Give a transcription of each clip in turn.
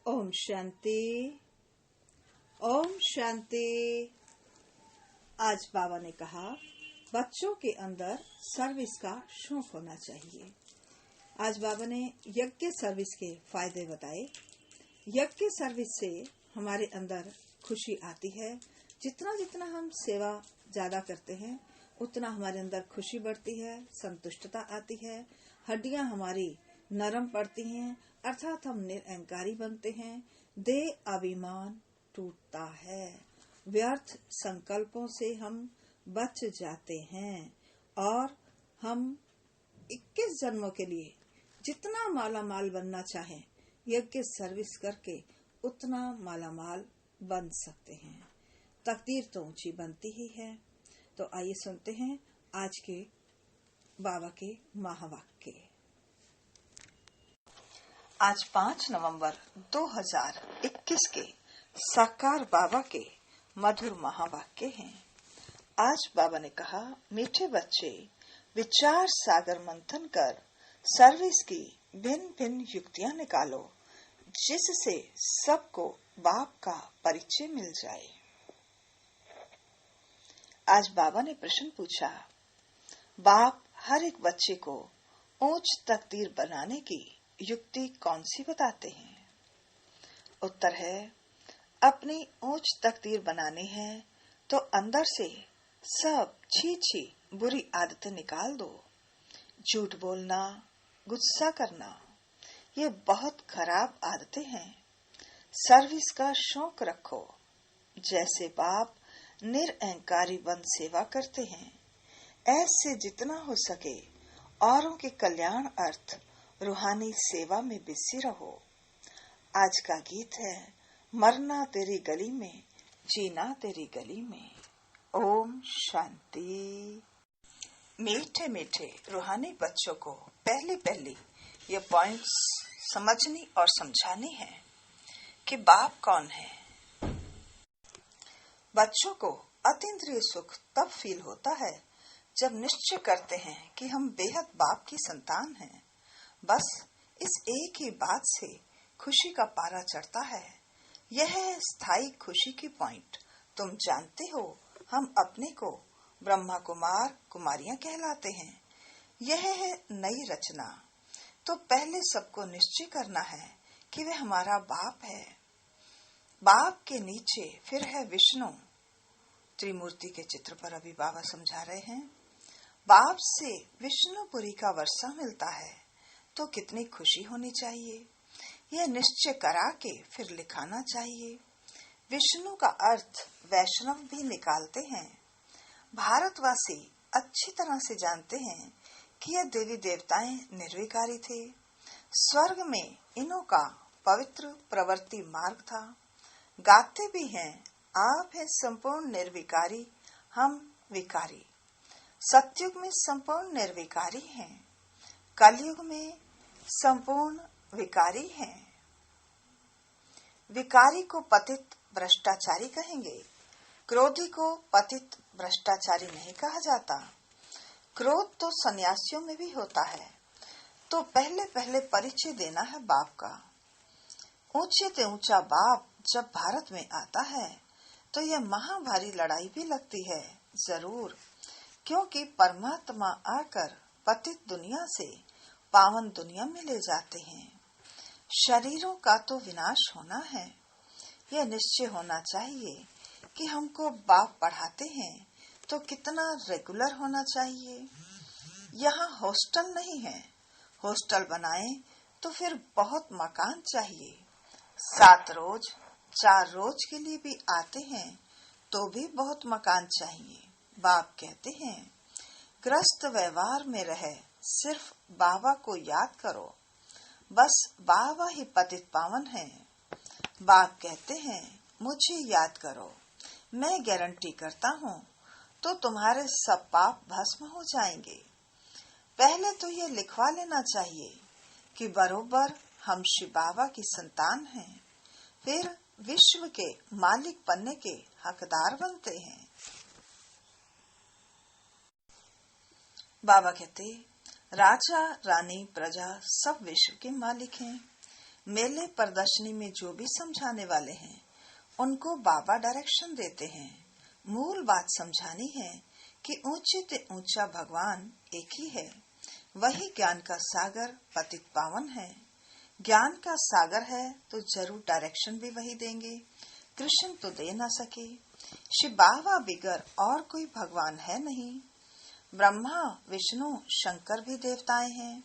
ओम शांति। ओम शांति। आज बाबा ने कहा बच्चों के अंदर सर्विस का शौक होना चाहिए। आज बाबा ने यज्ञ सर्विस के फायदे बताए। यज्ञ सर्विस से हमारे अंदर खुशी आती है। जितना जितना हम सेवा ज्यादा करते हैं उतना हमारे अंदर खुशी बढ़ती है, संतुष्टता आती है, हड्डियां हमारी नरम पड़ती हैं, अर्थात हम निरअहंकारी बनते हैं, देह अभिमान टूटता है, व्यर्थ संकल्पों से हम बच जाते हैं और हम 21 जन्मों के लिए जितना माला माल बनना चाहें यज्ञ सर्विस करके उतना माला माल बन सकते हैं। तकदीर तो ऊंची बनती ही है। तो आइए सुनते हैं आज के बाबा के महावाक्य। आज 5 नवंबर 2021 के साकार बाबा के मधुर महावाक्य हैं। आज बाबा ने कहा, मीठे बच्चे विचार सागर मंथन कर सर्विस की भिन्न भिन्न युक्तियां निकालो जिससे सबको बाप का परिचय मिल जाए। आज बाबा ने प्रश्न पूछा, बाप हर एक बच्चे को ऊंच तकदीर बनाने की युक्ति कौन सी बताते हैं? उत्तर है, अपनी ऊंच तकदीर बनानी है तो अंदर से सब छी बुरी आदतें निकाल दो। झूठ बोलना, गुस्सा करना, ये बहुत खराब आदतें हैं। सर्विस का शौक रखो। जैसे बाप निरअहंकारी बन सेवा करते हैं, ऐसे जितना हो सके औरों के कल्याण अर्थ रूहानी सेवा में बिजी रहो। आज का गीत है, मरना तेरी गली में, जीना तेरी गली में। ओम शांति। मीठे मीठे रूहानी बच्चों को पहले ये पॉइंट्स समझनी और समझानी है कि बाप कौन है। बच्चों को अतीन्द्रिय सुख तब फील होता है जब निश्चय करते हैं कि हम बेहद बाप की संतान हैं। बस इस एक ही बात से खुशी का पारा चढ़ता है। यह है स्थायी खुशी की पॉइंट। तुम जानते हो, हम अपने को ब्रह्मा कुमार कुमारियां कहलाते हैं। यह है नई रचना। तो पहले सबको निश्चय करना है कि वह हमारा बाप है। बाप के नीचे फिर है विष्णु। त्रिमूर्ति के चित्र पर अभी बाबा समझा रहे हैं। बाप से विष्णुपुरी का वर्षा मिलता है तो कितनी खुशी होनी चाहिए। यह निश्चय करा के फिर लिखाना चाहिए। विष्णु का अर्थ वैष्णव भी निकालते हैं। भारतवासी अच्छी तरह से जानते हैं कि यह देवी देवताएं निर्विकारी थे। स्वर्ग में इन्हों का पवित्र प्रवृत्ति मार्ग था। गाते भी हैं, आप है संपूर्ण निर्विकारी, हम विकारी। सतयुग में संपूर्ण निर्विकारी हैं, कलयुग में संपूर्ण विकारी हैं। विकारी को पतित भ्रष्टाचारी कहेंगे, क्रोधी को पतित भ्रष्टाचारी नहीं कहा जाता। क्रोध तो सन्यासियों में भी होता है। तो पहले परिचय देना है बाप का। ऊंचे से ऊंचा बाप जब भारत में आता है तो यह महाभारी लड़ाई भी लगती है जरूर, क्योंकि परमात्मा आकर पतित दुनिया से पावन दुनिया में ले जाते हैं। शरीरों का तो विनाश होना है। यह निश्चय होना चाहिए कि हमको बाप पढ़ाते हैं तो कितना रेगुलर होना चाहिए। यहाँ हॉस्टल नहीं है। हॉस्टल बनाएं तो फिर बहुत मकान चाहिए। 7 रोज 4 रोज के लिए भी आते हैं तो भी बहुत मकान चाहिए। बाप कहते हैं, ग्रस्त व्यवहार में रहे सिर्फ बाबा को याद करो। बस बाबा ही पतित पावन है। बाप कहते हैं, मुझे याद करो, मैं गारंटी करता हूँ तो तुम्हारे सब पाप भस्म हो जाएंगे। पहले तो ये लिखवा लेना चाहिए कि बरोबर हम शिव बाबा की संतान हैं, फिर विश्व के मालिक बनने के हकदार बनते हैं। बाबा कहते, राजा रानी प्रजा सब विश्व के मालिक हैं। मेले प्रदर्शनी में जो भी समझाने वाले हैं उनको बाबा डायरेक्शन देते हैं। मूल बात समझानी है कि ऊंचे से ऊंचा भगवान एक ही है। वही ज्ञान का सागर पतित पावन है। ज्ञान का सागर है तो जरूर डायरेक्शन भी वही देंगे। कृष्ण तो दे ना सके। शिव बाबा बिगर और कोई भगवान है नहीं। ब्रह्मा विष्णु शंकर भी देवताएं हैं।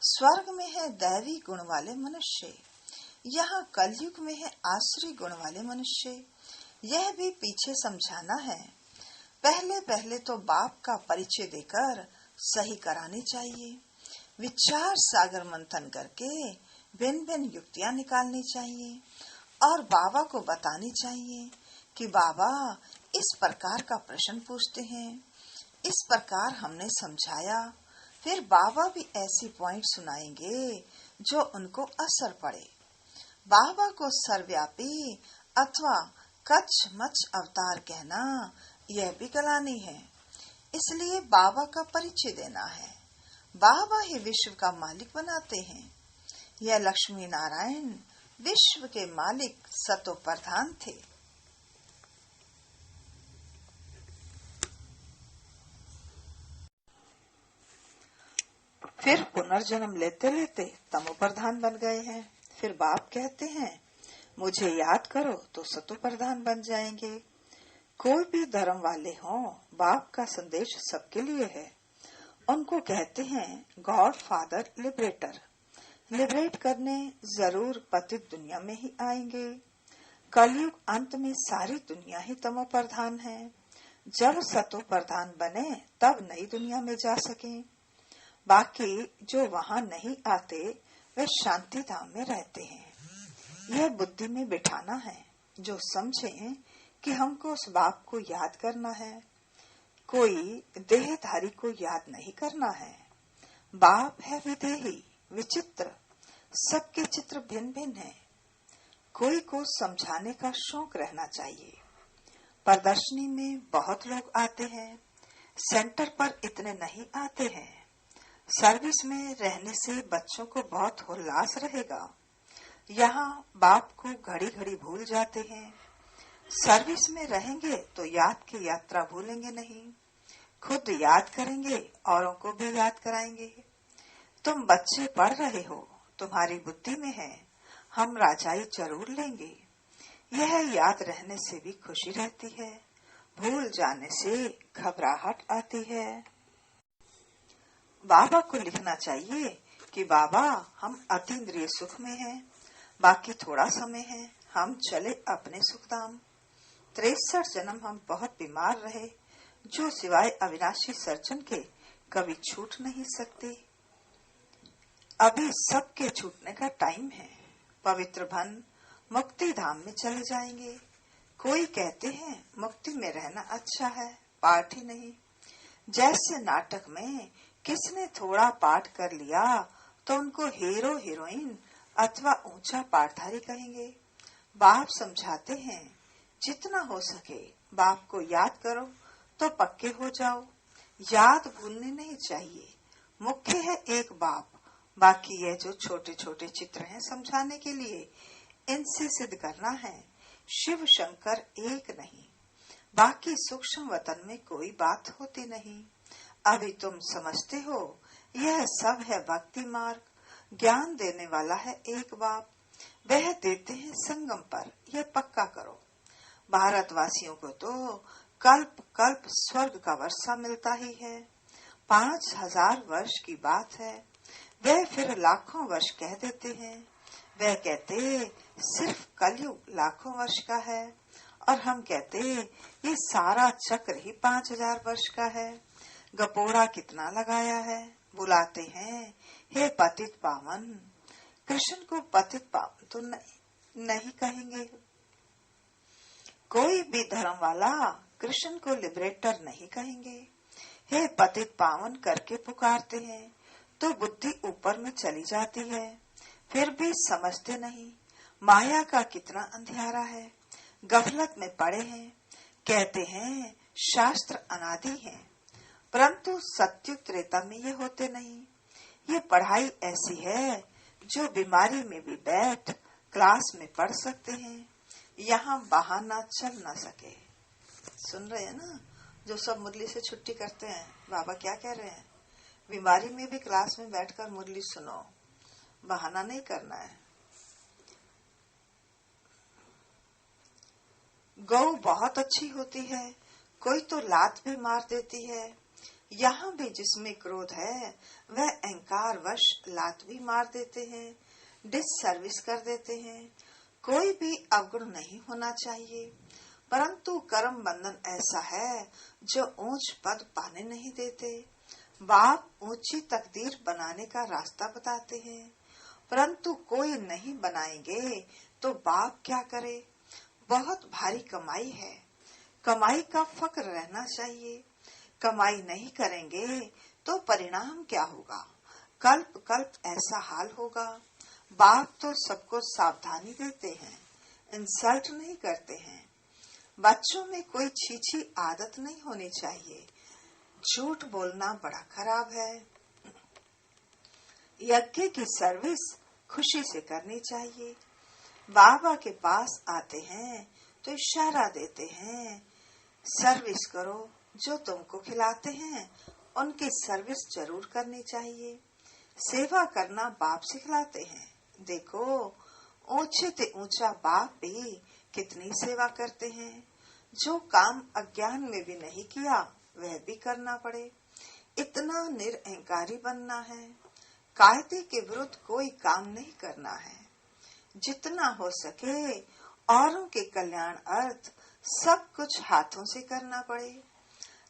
स्वर्ग में है दैवी गुण वाले मनुष्य, यहाँ कलयुग में है आसुरी गुण वाले मनुष्य। यह भी पीछे समझाना है। पहले पहले तो बाप का परिचय देकर सही करानी चाहिए। विचार सागर मंथन करके भिन्न भिन्न युक्तियां निकालनी चाहिए और बाबा को बतानी चाहिए कि बाबा इस प्रकार का प्रश्न पूछते हैं, इस प्रकार हमने समझाया। फिर बाबा भी ऐसी पॉइंट सुनाएंगे जो उनको असर पड़े। बाबा को सर्वव्यापी अथवा कच्छ मच्छ अवतार कहना यह भी गलानी है। इसलिए बाबा का परिचय देना है। बाबा ही विश्व का मालिक बनाते हैं। यह लक्ष्मी नारायण विश्व के मालिक सतो प्रधान थे। फिर पुनर्जन्म लेते लेते तमो प्रधान बन गए हैं। फिर बाप कहते हैं मुझे याद करो तो सतो प्रधान बन जाएंगे। कोई भी धर्म वाले हों, बाप का संदेश सबके लिए है। उनको कहते हैं गॉड फादर लिबरेटर। लिबरेट करने जरूर पतित दुनिया में ही आएंगे। कलयुग अंत में सारी दुनिया ही तमो प्रधान है। जब सतो प्रधान बने तब नई दुनिया में जा सके। बाकी जो वहाँ नहीं आते वे शांति धाम में रहते हैं। यह बुद्धि में बिठाना है। जो समझे कि हमको उस बाप को याद करना है, कोई देहधारी को याद नहीं करना है। बाप है विदेही, विचित्र, सबके चित्र भिन्न भिन्न है। कोई को समझाने का शौक रहना चाहिए। प्रदर्शनी में बहुत लोग आते हैं, सेंटर पर इतने नहीं आते हैं। सर्विस में रहने से बच्चों को बहुत उल्लास रहेगा। यहाँ बाप को घड़ी घड़ी भूल जाते हैं। सर्विस में रहेंगे तो याद की यात्रा भूलेंगे नहीं। खुद याद करेंगे, औरों को भी याद कराएंगे। तुम बच्चे पढ़ रहे हो, तुम्हारी बुद्धि में है, हम राजाई जरूर लेंगे। यह याद रहने से भी खुशी रहती है, भूल जाने से घबराहट आती है। बाबा को लिखना चाहिए कि बाबा हम अतीन्द्रिय सुख में हैं, बाकी थोड़ा समय है, हम चले अपने सुखधाम। 63 जन्म हम बहुत बीमार रहे, जो सिवाय अविनाशी सर्जन के कभी छूट नहीं सकते। अभी सबके छूटने का टाइम है। पवित्र भन मुक्ति धाम में चले जाएंगे। कोई कहते हैं मुक्ति में रहना अच्छा है, पाठ ही नहीं। जैसे नाटक में किसने थोड़ा पाठ कर लिया तो उनको हीरो हीरोइन अथवा ऊंचा पाठधारी कहेंगे। बाप समझाते हैं जितना हो सके बाप को याद करो तो पक्के हो जाओ। याद भूलने नहीं चाहिए। मुख्य है एक बाप, बाकी ये जो छोटे छोटे चित्र हैं समझाने के लिए, इनसे सिद्ध करना है शिव शंकर एक नहीं। बाकी सूक्ष्म वतन में कोई बात होती नहीं। अभी तुम समझते हो यह सब है भक्ति मार्ग। ज्ञान देने वाला है एक बाप, वह देते हैं संगम पर, यह पक्का करो। भारतवासियों को तो कल्प कल्प स्वर्ग का वर्षा मिलता ही है। 5000 वर्ष की बात है, वह फिर लाखों वर्ष कह देते हैं। वह कहते सिर्फ कलयुग लाखों वर्ष का है और हम कहते ये सारा चक्र ही 5000 वर्ष का है। गपोड़ा कितना लगाया है। बुलाते हैं हे पतित पावन। कृष्ण को पतित पावन तो नहीं कहेंगे। कोई भी धर्म वाला कृष्ण को लिबरेटर नहीं कहेंगे। हे पतित पावन करके पुकारते हैं तो बुद्धि ऊपर में चली जाती है। फिर भी समझते नहीं माया का कितना अंधियारा है। गफलत में पड़े हैं। कहते हैं शास्त्र अनादि है, परंतु सत्युग त्रेता में ये होते नहीं। ये पढ़ाई ऐसी है जो बीमारी में भी बैठ क्लास में पढ़ सकते हैं, यहाँ बहाना चल ना सके। सुन रहे हैं ना, जो सब मुरली से छुट्टी करते हैं, बाबा क्या कह रहे हैं? बीमारी में भी क्लास में बैठकर मुरली सुनो, बहाना नहीं करना है। गौ बहुत अच्छी होती है, कोई तो लात भी मार देती है। यहाँ भी जिसमें क्रोध है वह अहंकार वश लात भी मार देते हैं, डिससर्विस कर देते हैं। कोई भी अवगुण नहीं होना चाहिए, परंतु कर्म बंधन ऐसा है जो ऊंच पद पाने नहीं देते। बाप ऊंची तकदीर बनाने का रास्ता बताते हैं, परंतु कोई नहीं बनाएंगे तो बाप क्या करे? बहुत भारी कमाई है, कमाई का फक्र रहना चाहिए। कमाई नहीं करेंगे तो परिणाम क्या होगा? कल्प कल्प ऐसा हाल होगा। बाप तो सबको सावधानी देते हैं, इंसल्ट नहीं करते हैं। बच्चों में कोई छीछी आदत नहीं होनी चाहिए। झूठ बोलना बड़ा खराब है। यज्ञ की सर्विस खुशी से करनी चाहिए। बाबा के पास आते हैं तो इशारा देते हैं, सर्विस करो। जो तुमको खिलाते हैं उनकी सर्विस जरूर करनी चाहिए। सेवा करना बाप सिखलाते हैं। देखो, ऊंचे से ऊंचा बाप भी कितनी सेवा करते हैं। जो काम अज्ञान में भी नहीं किया वह भी करना पड़े। इतना निरअहंकारी बनना है। कायदे के विरुद्ध कोई काम नहीं करना है। जितना हो सके औरों के कल्याण अर्थ सब कुछ हाथों से करना पड़े।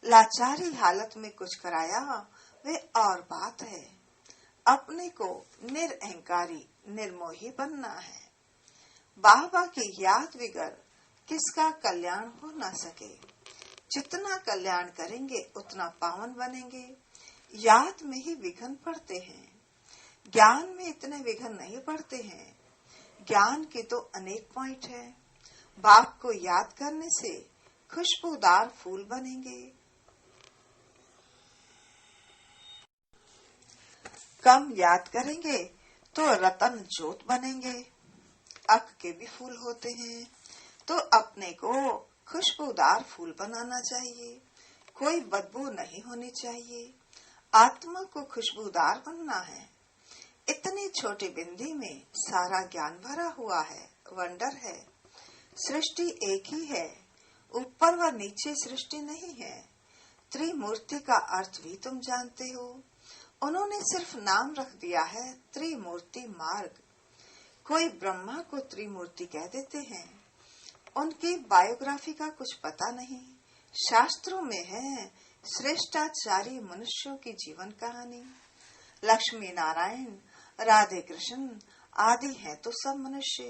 लाचारी हालत में कुछ कराया वे और बात है। अपने को निरअहंकारी निर्मोही बनना है। बाबा की याद बिगर किसका कल्याण हो ना सके। जितना कल्याण करेंगे उतना पावन बनेंगे। याद में ही विघ्न पड़ते हैं, ज्ञान में इतने विघ्न नहीं पड़ते हैं। ज्ञान के तो अनेक पॉइंट है। बाप को याद करने से खुशबूदार फूल बनेंगे। कम याद करेंगे तो रतन जोत बनेंगे। अक के भी फूल होते हैं, तो अपने को खुशबूदार फूल बनाना चाहिए। कोई बदबू नहीं होनी चाहिए। आत्मा को खुशबूदार बनना है। इतनी छोटी बिंदी में सारा ज्ञान भरा हुआ है। वंडर है। सृष्टि एक ही है, ऊपर व नीचे सृष्टि नहीं है। त्रिमूर्ति का अर्थ भी तुम जानते हो। उन्होंने सिर्फ नाम रख दिया है त्रिमूर्ति मार्ग। कोई ब्रह्मा को त्रिमूर्ति कह देते हैं। उनकी बायोग्राफी का कुछ पता नहीं। शास्त्रों में है श्रेष्ठाचारी मनुष्यों की जीवन कहानी। लक्ष्मी नारायण, राधे कृष्ण आदि हैं तो सब मनुष्य,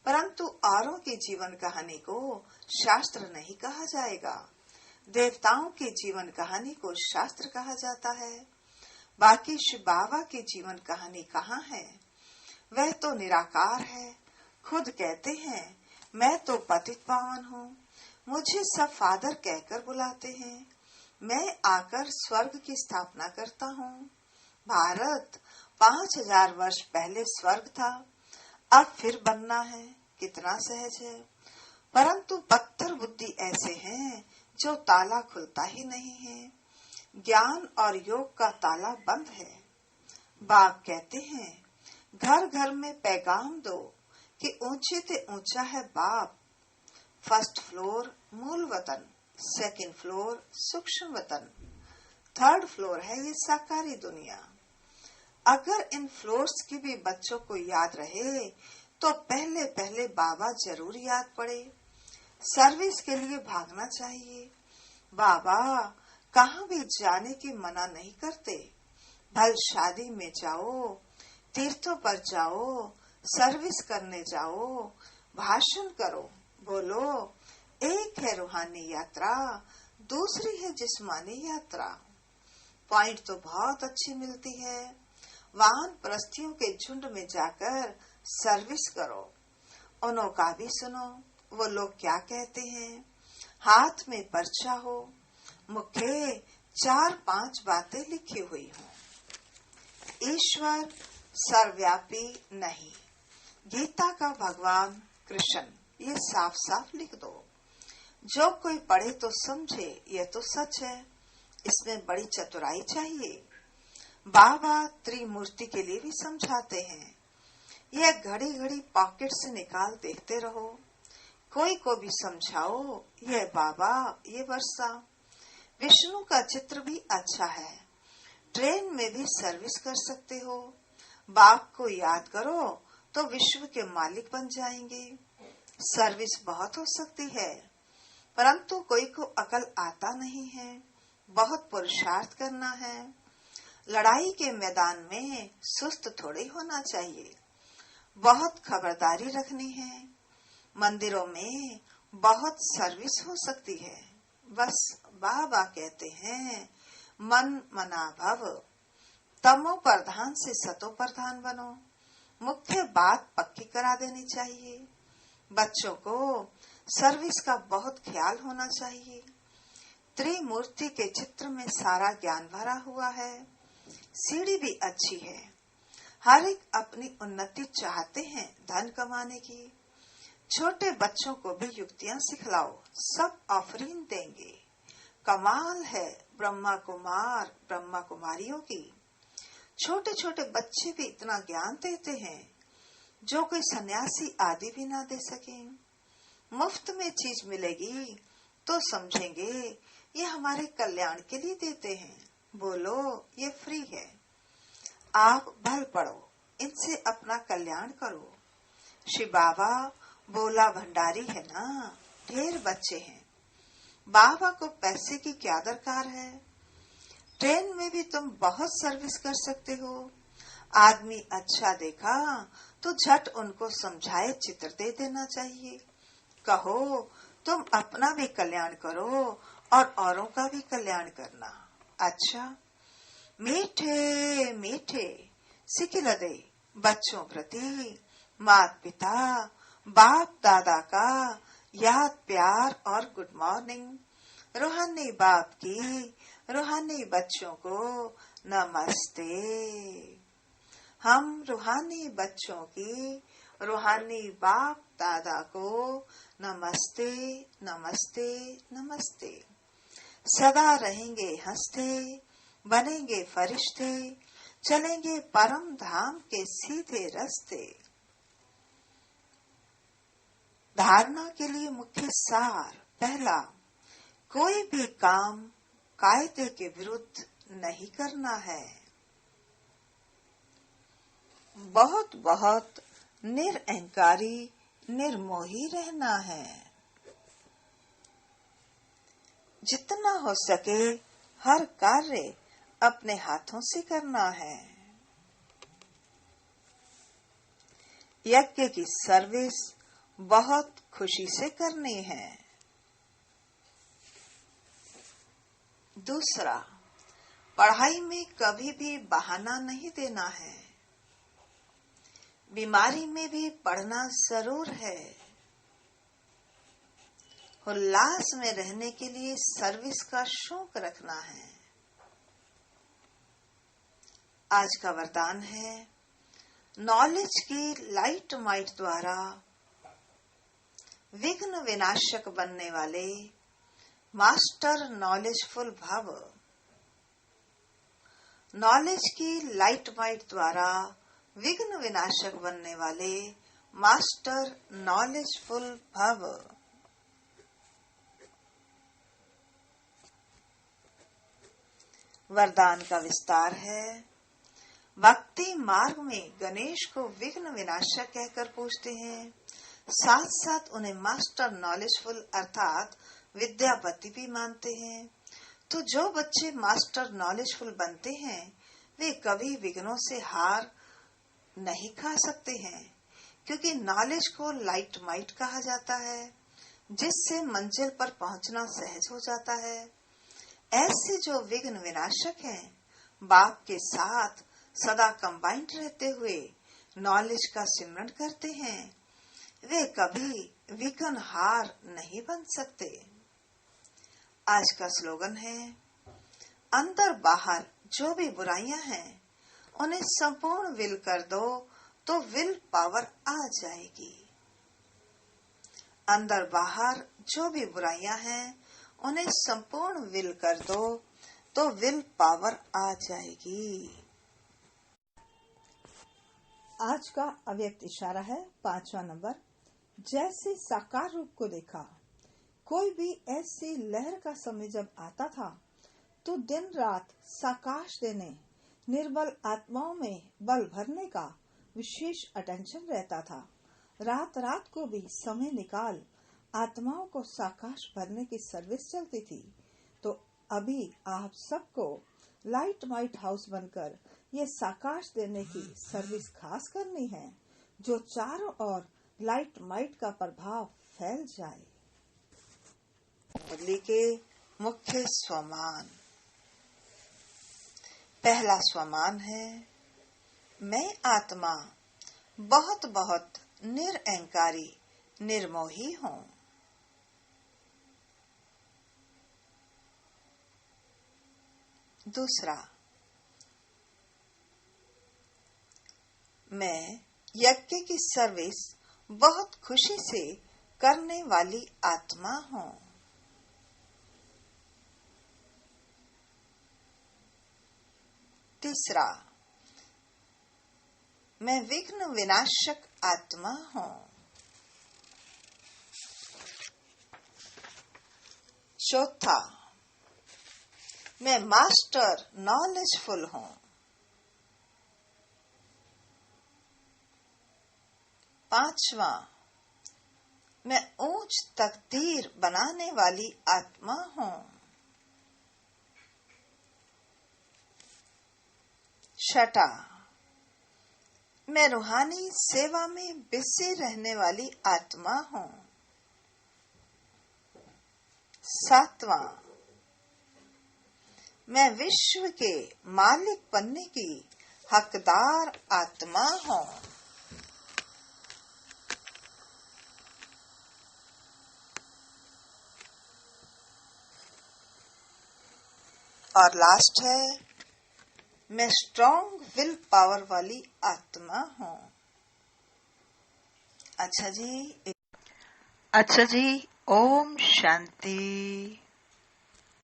परंतु औरों की जीवन कहानी को शास्त्र नहीं कहा जाएगा। देवताओं की जीवन कहानी को शास्त्र कहा जाता है। बाकी शिव बाबा की जीवन कहानी कहाँ है? वह तो निराकार है। खुद कहते हैं, मैं तो पतित पावन हूँ, मुझे सब फादर कहकर बुलाते हैं। मैं आकर स्वर्ग की स्थापना करता हूँ। भारत 5000 वर्ष पहले स्वर्ग था, अब फिर बनना है। कितना सहज है। परंतु पत्थर बुद्धि ऐसे हैं जो ताला खुलता ही नहीं है। ज्ञान और योग का ताला बंद है। बाप कहते हैं, घर घर में पैगाम दो कि ऊंचे से ऊंचा है बाप। फर्स्ट फ्लोर मूल वतन, सेकंड फ्लोर सूक्ष्म वतन, थर्ड फ्लोर है ये साकारी दुनिया। अगर इन फ्लोर्स की भी बच्चों को याद रहे तो पहले पहले बाबा जरूर याद पड़े। सर्विस के लिए भागना चाहिए। बाबा कहाँ भी जाने की मना नहीं करते। भल शादी में जाओ, तीर्थों पर जाओ, सर्विस करने जाओ, भाषण करो, बोलो एक है रूहानी यात्रा, दूसरी है जिस्मानी यात्रा। पॉइंट तो बहुत अच्छी मिलती है। वाहन प्रस्थियों के झुंड में जाकर सर्विस करो। उन्हों का भी सुनो, वो लोग क्या कहते हैं। हाथ में पर्चा हो, मुख्य 4-5 बातें लिखी हुई हो। ईश्वर सर्वव्यापी नहीं। गीता का भगवान कृष्ण ये साफ साफ लिख दो। जो कोई पढ़े तो समझे, यह तो सच है, इसमें बड़ी चतुराई चाहिए। बाबा त्रिमूर्ति के लिए भी समझाते हैं, यह घड़ी घड़ी पॉकेट से निकाल देखते रहो, कोई को भी समझाओ, यह बाबा ये वर्षा। विष्णु का चित्र भी अच्छा है, ट्रेन में भी सर्विस कर सकते हो। बाप को याद करो तो विश्व के मालिक बन जाएंगे। सर्विस बहुत हो सकती है, परंतु कोई को अकल आता नहीं है, बहुत पुरुषार्थ करना है। लड़ाई के मैदान में सुस्त थोड़ी होना चाहिए, बहुत खबरदारी रखनी है। मंदिरों में बहुत सर्विस हो सकती है, बस बाबा कहते हैं मन मना भव। तमो प्रधान से सतो प्रधान बनो। मुख्य बात पक्की करा देनी चाहिए। बच्चों को सर्विस का बहुत ख्याल होना चाहिए। त्रिमूर्ति के चित्र में सारा ज्ञान भरा हुआ है। सीढ़ी भी अच्छी है। हर एक अपनी उन्नति चाहते हैं धन कमाने की। छोटे बच्चों को भी युक्तियां सिखलाओ, सब ऑफरिंग देंगे। कमाल है ब्रह्मा कुमार ब्रह्मा कुमारियों की। छोटे छोटे बच्चे भी इतना ज्ञान देते हैं जो कोई सन्यासी आदि भी ना दे सके। मुफ्त में चीज मिलेगी तो समझेंगे ये हमारे कल्याण के लिए देते हैं। बोलो ये फ्री है, आप भल पढ़ो, इनसे अपना कल्याण करो। श्री बाबा बोला भंडारी है ना, ढेर बच्चे हैं, बाबा को पैसे की क्या दरकार है। ट्रेन में भी तुम बहुत सर्विस कर सकते हो। आदमी अच्छा देखा तो झट उनको समझाए चित्र दे देना चाहिए। कहो तुम अपना भी कल्याण करो और औरों का भी कल्याण करना। अच्छा मीठे मीठे सिखिल दे बच्चों प्रति माता पिता बाप दादा का याद प्यार और गुड मॉर्निंग। रूहानी बाप की रूहानी बच्चों को नमस्ते। हम रूहानी बच्चों की रूहानी बाप दादा को नमस्ते नमस्ते नमस्ते। सदा रहेंगे हंसते, बनेंगे फरिश्ते, चलेंगे परम धाम के सीधे रास्ते। धारणा के लिए मुख्य सार। पहला, कोई भी काम कायदे के विरुद्ध नहीं करना है। बहुत बहुत निरअहंकारी निर्मोही रहना है। जितना हो सके हर कार्य अपने हाथों से करना है। यज्ञ की सर्विस बहुत खुशी से करनी है। दूसरा, पढ़ाई में कभी भी बहाना नहीं देना है। बीमारी में भी पढ़ना जरूर है। उल्लास में रहने के लिए सर्विस का शौक रखना है। आज का वरदान है, नॉलेज की लाइट माइट द्वारा विघ्न विनाशक बनने वाले मास्टर नॉलेजफुल भव। नॉलेज की लाइट माइट द्वारा विघ्न विनाशक बनने वाले मास्टर नॉलेजफुल भव। वरदान का विस्तार है। भक्ति मार्ग में गणेश को विघ्न विनाशक कहकर पूजते हैं, साथ साथ उन्हें मास्टर नॉलेजफुल अर्थात विद्यापति भी मानते हैं। तो जो बच्चे मास्टर नॉलेजफुल बनते हैं वे कभी विघ्नों से हार नहीं खा सकते हैं, क्योंकि नॉलेज को लाइट माइट कहा जाता है, जिससे मंजिल पर पहुंचना सहज हो जाता है। ऐसे जो विघ्न विनाशक हैं, बाप के साथ सदा कंबाइंड रहते हुए नॉलेज का सिमरन करते हैं, वे कभी विघ्न हार नहीं बन सकते। आज का स्लोगन है, अंदर बाहर जो भी बुराइयां हैं उन्हें संपूर्ण विल कर दो तो विल पावर आ जाएगी। अंदर बाहर जो भी बुराइयां हैं उन्हें संपूर्ण विल कर दो तो विल पावर आ जाएगी। आज का अव्यक्त इशारा है 5वां नंबर। जैसे साकार रूप को देखा। कोई भी ऐसी लहर का समय जब आता था तो दिन रात साकाश देने, निर्बल आत्माओं में बल भरने का विशेष अटेंशन रहता था। रात रात को भी समय निकाल आत्माओं को साकाश भरने की सर्विस चलती थी। तो अभी आप सबको लाइट माइट हाउस बनकर ये साकाश देने की सर्विस खास करनी है, जो चारों ओर लाइट माइट का प्रभाव फैल जाए। मुरली के मुख्य स्वमान। पहला स्वमान है, मैं आत्मा बहुत बहुत निरअहंकारी निर्मोही हूँ। दूसरा, मैं यज्ञ की सर्विस बहुत खुशी से करने वाली आत्मा हूँ। तीसरा, मैं विघ्न विनाशक आत्मा हूँ। चौथा, मैं मास्टर नॉलेजफुल हूँ। पांचवा, मैं ऊंच तकदीर बनाने वाली आत्मा हूँ। छठा, मैं रूहानी सेवा में बिजी रहने वाली आत्मा हूँ। सातवां, मैं विश्व के मालिक बनने की हकदार आत्मा हूँ। और लास्ट है, मैं स्ट्रॉन्ग विल पावर वाली आत्मा हूँ। अच्छा जी, ओम शांति।